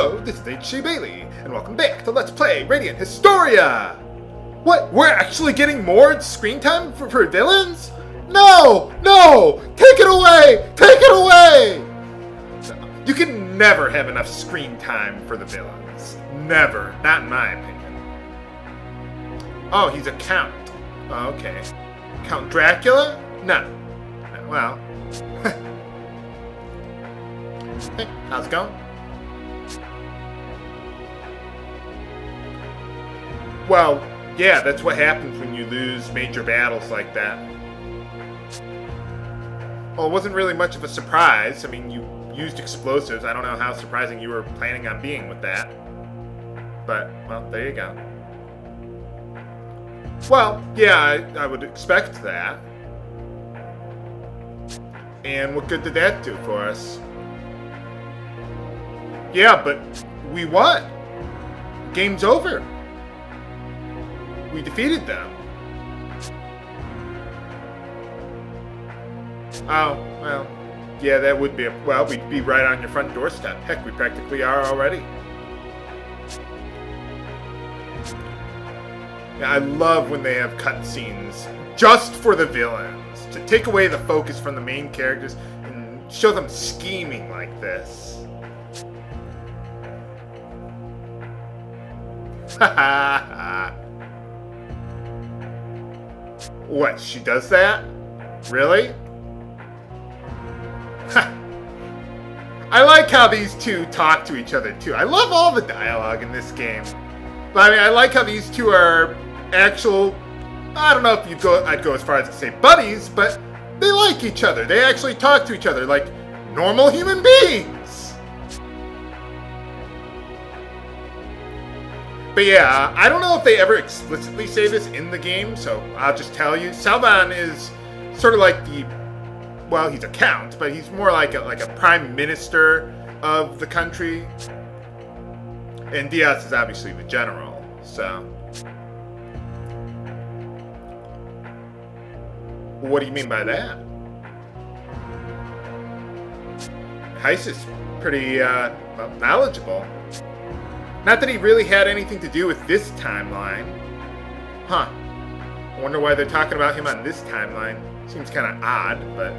Hello, this is H.C. Bailey, and welcome back to Let's Play Radiant Historia! What? We're actually getting more screen time for villains? No! No! Take it away! Take it away! You can never have enough screen time for the villains. Never. Not in my opinion. Oh, he's a count. Oh, okay. Count Dracula? No. Well. Hey, how's it going? Well, yeah, that's what happens when you lose major battles like that. Well, it wasn't really much of a surprise. I mean, you used explosives. I don't know how surprising you were planning on being with that. But, well, there you go. Well, yeah, I would expect that. And what good did that do for us? Yeah, but we won. Game's over. We defeated them. Oh, well, yeah, that would be well, we'd be right on your front doorstep. Heck, we practically are already. Yeah, I love when they have cutscenes just for the villains, to take away the focus from the main characters and show them scheming like this. Ha ha ha. What, she does that? Really? I like how these two talk to each other too. I love all the dialogue in this game. But I mean, I like how these two are actual, I don't know if I'd go as far as to say buddies, but they like each other. They actually talk to each other like normal human beings. But yeah, I don't know if they ever explicitly say this in the game, so I'll just tell you. Salvan is sort of like well, he's a count, but he's more like a prime minister of the country. And Diaz is obviously the general, so. What do you mean by that? Heiss is pretty, well, knowledgeable. Not that he really had anything to do with this timeline. Huh. I wonder why they're talking about him on this timeline. Seems kind of odd, but...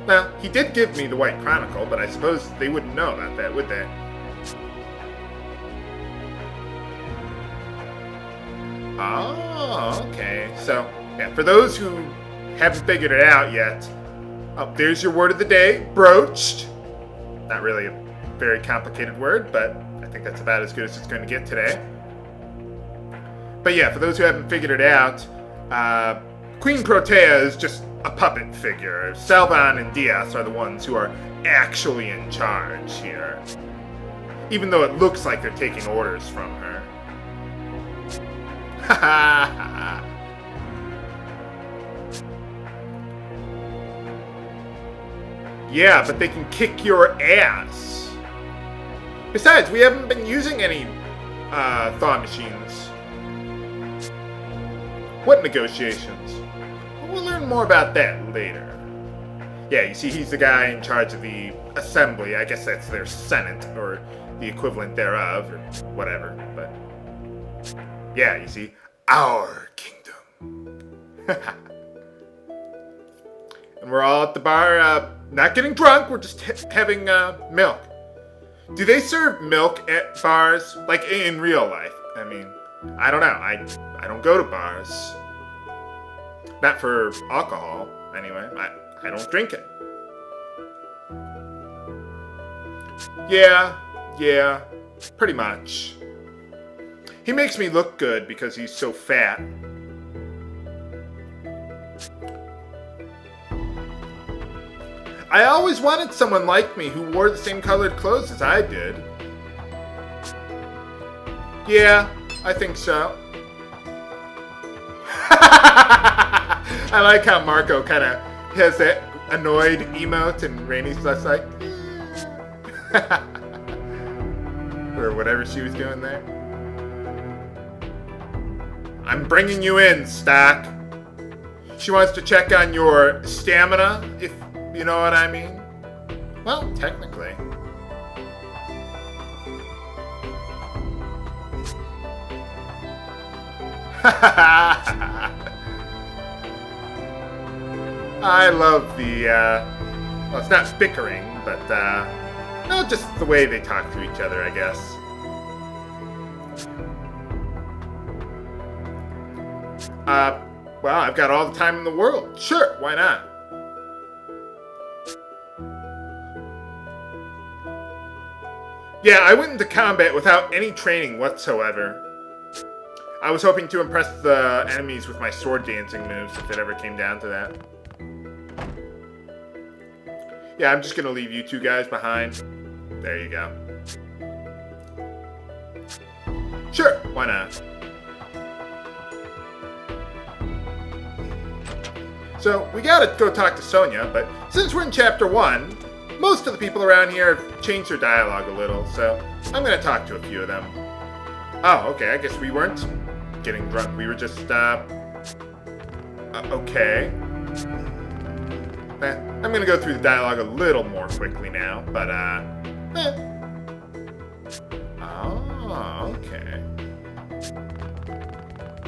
Well, he did give me the White Chronicle, but I suppose they wouldn't know about that, would they? Oh, okay. So, yeah, for those who haven't figured it out yet, there's your word of the day, broached. Not really a very complicated word, but I think that's about as good as it's going to get today. But yeah, for those who haven't figured it out, Queen Protea is just a puppet figure. Salvan and Diaz are the ones who are actually in charge here. Even though it looks like they're taking orders from her. Ha ha ha. Yeah, but they can kick your ass. Besides, we haven't been using any thaw machines. What negotiations? We'll learn more about that later. Yeah, you see, he's the guy in charge of the assembly. I guess that's their senate, or the equivalent thereof, or whatever. But yeah, you see, our kingdom. And we're all at the bar, not getting drunk. We're just having milk. Do they serve milk at bars, like in real life? I mean, I don't know. I don't go to bars. Not for alcohol, anyway. I don't drink it. Yeah, pretty much. He makes me look good because he's so fat. I always wanted someone like me who wore the same colored clothes as I did. Yeah, I think so. I like how Marco kind of has that annoyed emote and Rainey's just like... or whatever she was doing there. I'm bringing you in, Stock. She wants to check on your stamina, if you know what I mean. Well, technically. I love the, well, it's not bickering, but, no, just the way they talk to each other, I guess. Well, I've got all the time in the world. Sure, why not? Yeah, I went into combat without any training whatsoever. I was hoping to impress the enemies with my sword dancing moves, if it ever came down to that. Yeah, I'm just gonna leave you two guys behind. There you go. Sure, why not? So, we gotta go talk to Sonia, but since we're in Chapter 1, most of the people around here have changed their dialogue a little, so I'm gonna talk to a few of them. Oh, okay, I guess we weren't getting drunk. We were just, okay. I'm gonna go through the dialogue a little more quickly now, but, Oh, okay.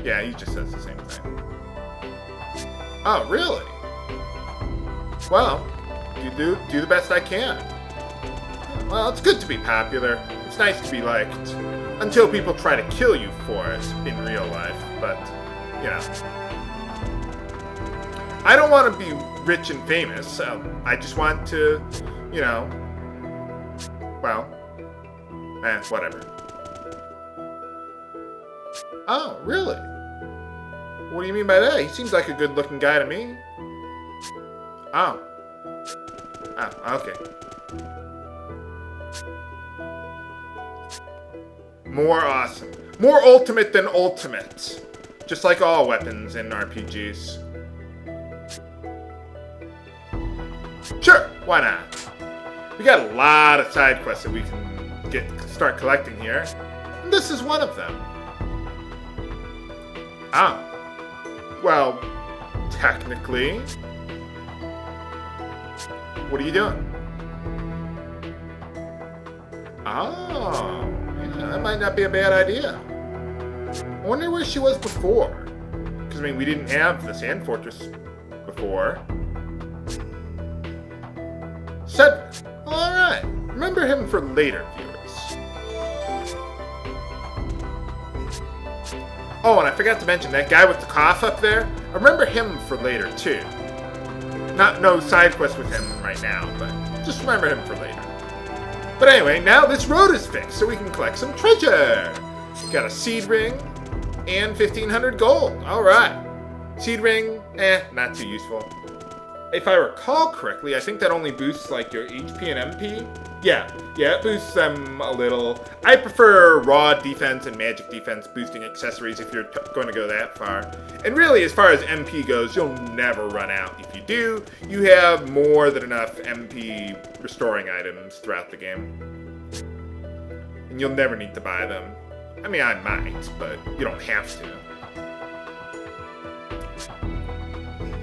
Yeah, he just says the same thing. Oh, really? Well, you do the best I can. Well, it's good to be popular. It's nice to be liked. Until people try to kill you for it in real life, but, you know. I don't want to be rich and famous. I just want to, you know, well, whatever. Oh, really? What do you mean by that? He seems like a good-looking guy to me. Oh. Oh, okay. More awesome. More ultimate than ultimate. Just like all weapons in RPGs. Sure, why not? We got a lot of side quests that we can start collecting here. And this is one of them. Ah. Well, technically. What are you doing? Oh, yeah, that might not be a bad idea. I wonder where she was before. Because, I mean, we didn't have the Sand Fortress before. Cedric. Alright. Remember him for later viewers. Oh, and I forgot to mention that guy with the cough up there. I remember him for later, too. No side quest with him right now, but just remember him for later. But anyway, now this road is fixed, so we can collect some treasure. Got a seed ring and 1,500 gold. Alright. Seed ring, not too useful. If I recall correctly, I think that only boosts like your HP and MP. Yeah, it boosts them a little. I prefer raw defense and magic defense boosting accessories if you're going to go that far. And really, as far as MP goes, you'll never run out. If you do, you have more than enough MP restoring items throughout the game. And you'll never need to buy them. I mean, I might, but you don't have to.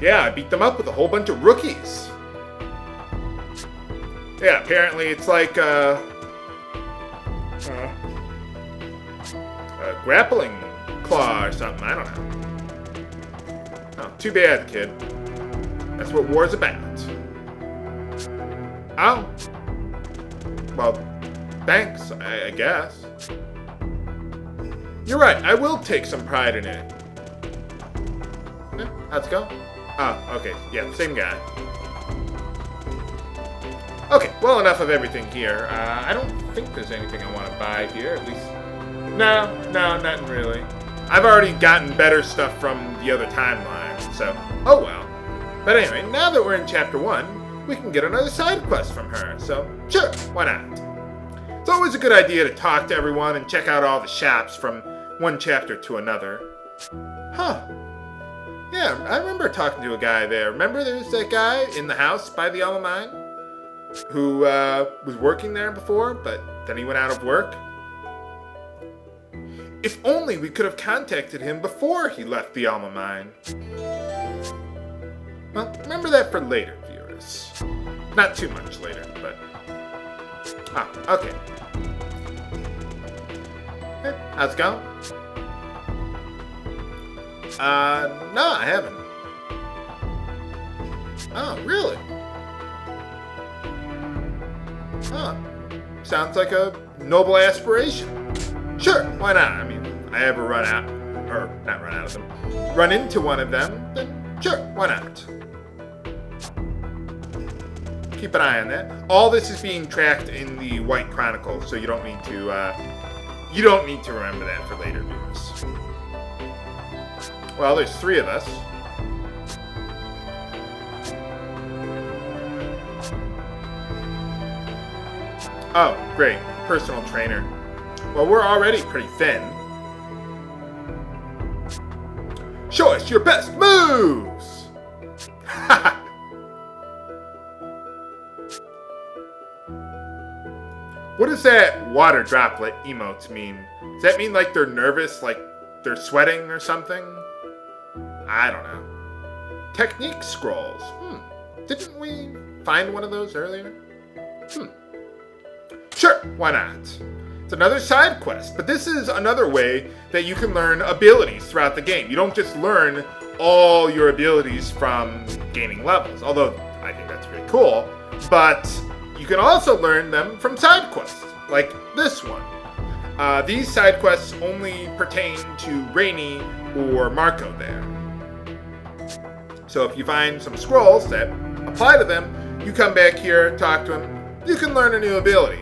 Yeah, I beat them up with a whole bunch of rookies. Yeah, apparently it's like a grappling claw or something. I don't know. Oh, too bad, kid. That's what war's about. Oh. Well, thanks, I guess. You're right, I will take some pride in it. Yeah, how's it go? Oh, okay. Yeah, same guy. Okay, well, enough of everything here. I don't think there's anything I want to buy here, at least. No, nothing really. I've already gotten better stuff from the other timeline, so, oh well. But anyway, now that we're in Chapter 1, we can get another side quest from her, so sure, why not? It's always a good idea to talk to everyone and check out all the shops from one chapter to another. Huh. Yeah, I remember talking to a guy there. Remember there was that guy in the house by the Alma Mine? Who was working there before, but then he went out of work? If only we could have contacted him before he left the Alma Mine. Well, remember that for later, viewers. Not too much later, but... Ah, okay. How's it going? No, I haven't. Oh, really? Huh. Sounds like a noble aspiration. Sure, why not? I mean, I ever run into one of them, then sure, why not? Keep an eye on that. All this is being tracked in the White Chronicle, so you don't need to remember that for later viewers. Well, there's 3 of us. Oh, great. Personal trainer. Well, we're already pretty thin. Show us your best moves! What does that water droplet emote mean? Does that mean like they're nervous, like they're sweating or something? I don't know. Technique scrolls. Didn't we find one of those earlier? Sure, why not? It's another side quest, but this is another way that you can learn abilities throughout the game. You don't just learn all your abilities from gaining levels, although I think that's pretty cool, but you can also learn them from side quests, like this one. These side quests only pertain to Rainy or Marco there. So if you find some scrolls that apply to them, you come back here, talk to them, you can learn a new ability.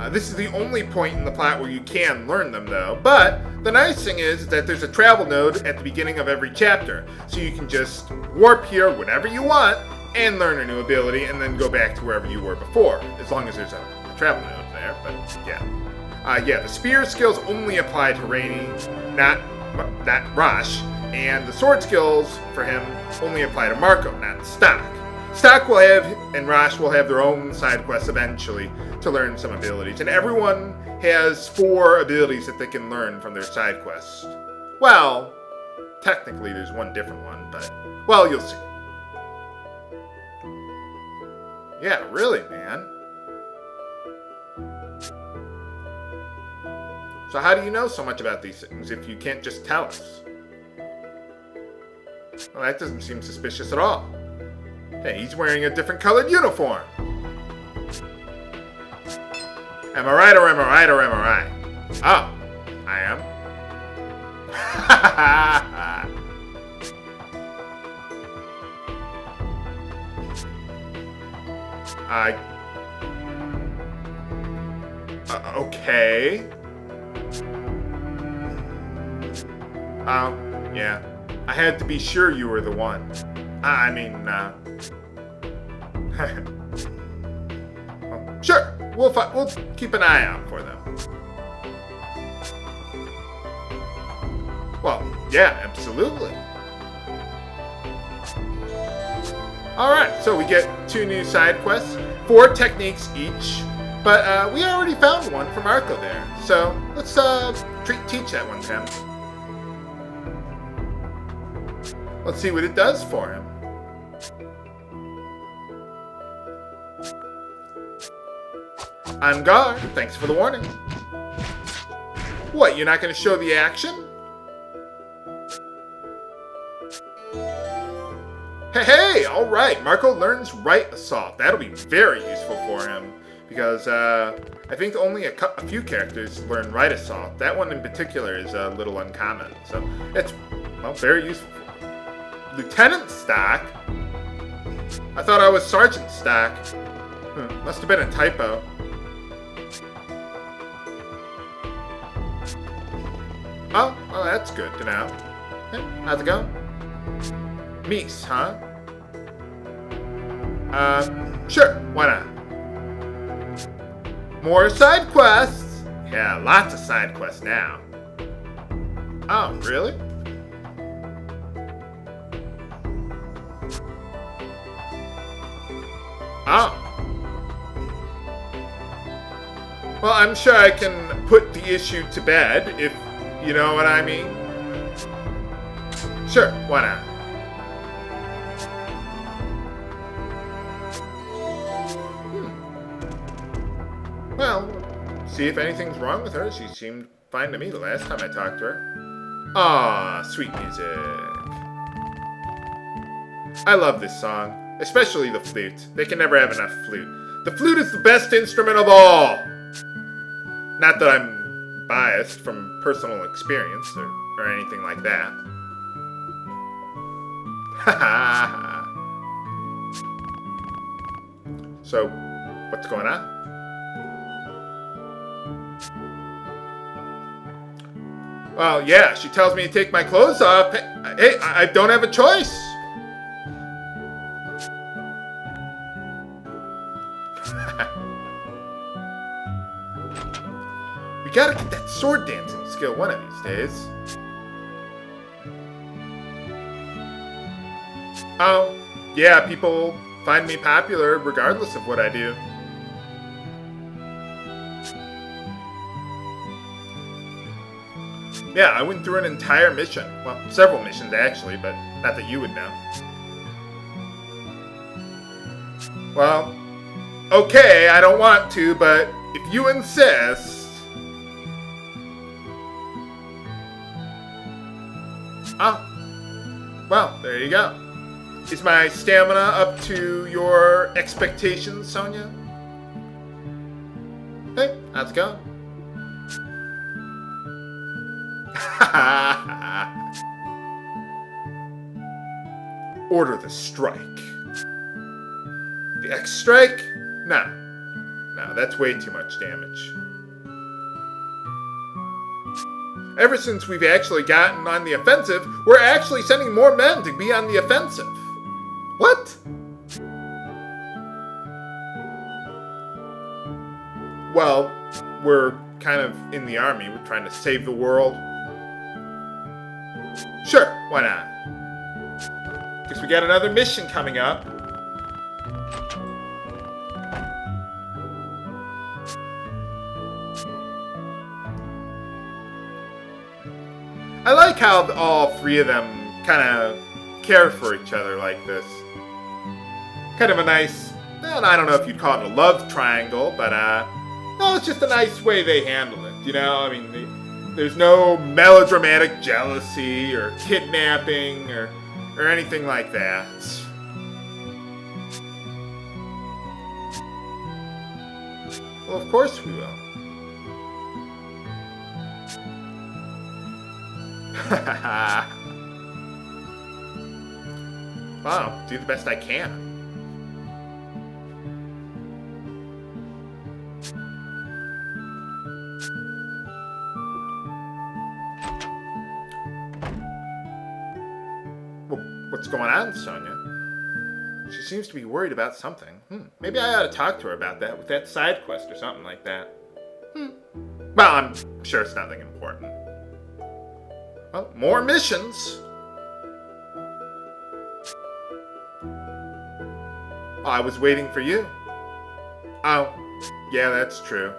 This is the only point in the plot where you can learn them, though. But the nice thing is that there's a travel node at the beginning of every chapter. So you can just warp here whenever you want and learn a new ability and then go back to wherever you were before, as long as there's a travel node there. But yeah. The spear skills only apply to Rainy, not Rosh. And the sword skills for him only apply to Marco, not Stock. Stock will have, and Rosh will have their own side quests eventually to learn some abilities. And everyone has 4 abilities that they can learn from their side quests. Well, technically there's one different one, but, well, you'll see. Yeah, really, man. So how do you know so much about these things if you can't just tell us? Well, that doesn't seem suspicious at all. Hey, he's wearing a different colored uniform. Am I right or am I right or am I right? Oh, I am. Okay. Yeah. I had to be sure you were the one. Well, sure. We'll keep an eye out for them. Well, yeah, absolutely. Alright, so we get 2 new side quests, 4 techniques each, but we already found one from Marco there. So let's teach that one to him. Let's see what it does for him. On guard. Thanks for the warning. What, you're not going to show the action? Hey, all right. Marco learns right assault. That'll be very useful for him because I think only a few characters learn right assault. That one in particular is a little uncommon, so it's very useful for him. Lieutenant Stock? I thought I was Sergeant Stock. Must have been a typo. Oh, well, that's good to know. Hey, how's it going? Mies, huh? Sure, why not? More side quests? Yeah, lots of side quests now. Oh, really? Oh. Well, I'm sure I can put the issue to bed, if you know what I mean. Sure, why not? Well, see if anything's wrong with her. She seemed fine to me the last time I talked to her. Ah, sweet music. I love this song, especially the flute. They can never have enough flute. The flute is the best instrument of all! Not that I'm biased from personal experience or anything like that. Haha. So, what's going on? Well, yeah, she tells me to take my clothes off. Hey, I don't have a choice. We gotta get that sword dancing skill one of these days. Oh, yeah, people find me popular regardless of what I do. Yeah, I went through an entire mission. Well, several missions actually, but not that you would know. Well, okay, I don't want to, but if you insist... Oh, well, there you go. Is my stamina up to your expectations, Sonia? Hey, how's it going? Order the strike. The X strike? No. No, that's way too much damage. Ever since we've actually gotten on the offensive, we're actually sending more men to be on the offensive. What? Well, we're kind of in the army. We're trying to save the world. Sure, why not? Guess we got another mission coming up. I like how all three of them kind of care for each other like this. Kind of a nice, well, I don't know if you'd call it a love triangle, but no, it's just a nice way they handle it, you know? I mean, there's no melodramatic jealousy or kidnapping or anything like that. Well, of course we will. Well, I'll do the best I can. Well, what's going on, Sonia? She seems to be worried about something. Maybe I ought to talk to her about that with that side quest or something like that. Well, I'm sure it's nothing important. Well, more missions. Oh, I was waiting for you. Oh, yeah, that's true.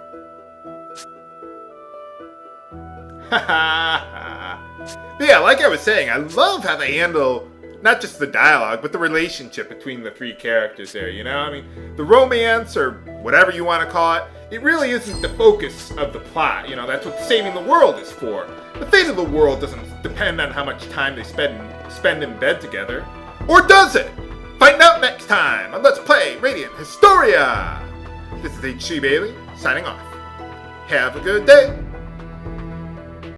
Yeah, like I was saying, I love how they handle not just the dialogue, but the relationship between the three characters there, you know? I mean, the romance, or whatever you want to call it, it really isn't the focus of the plot. You know, that's what saving the world is for. The fate of the world doesn't depend on how much time they spend in bed together. Or does it? Find out next time on Let's Play Radiant Historia! This is H.C. Bailey, signing off. Have a good day!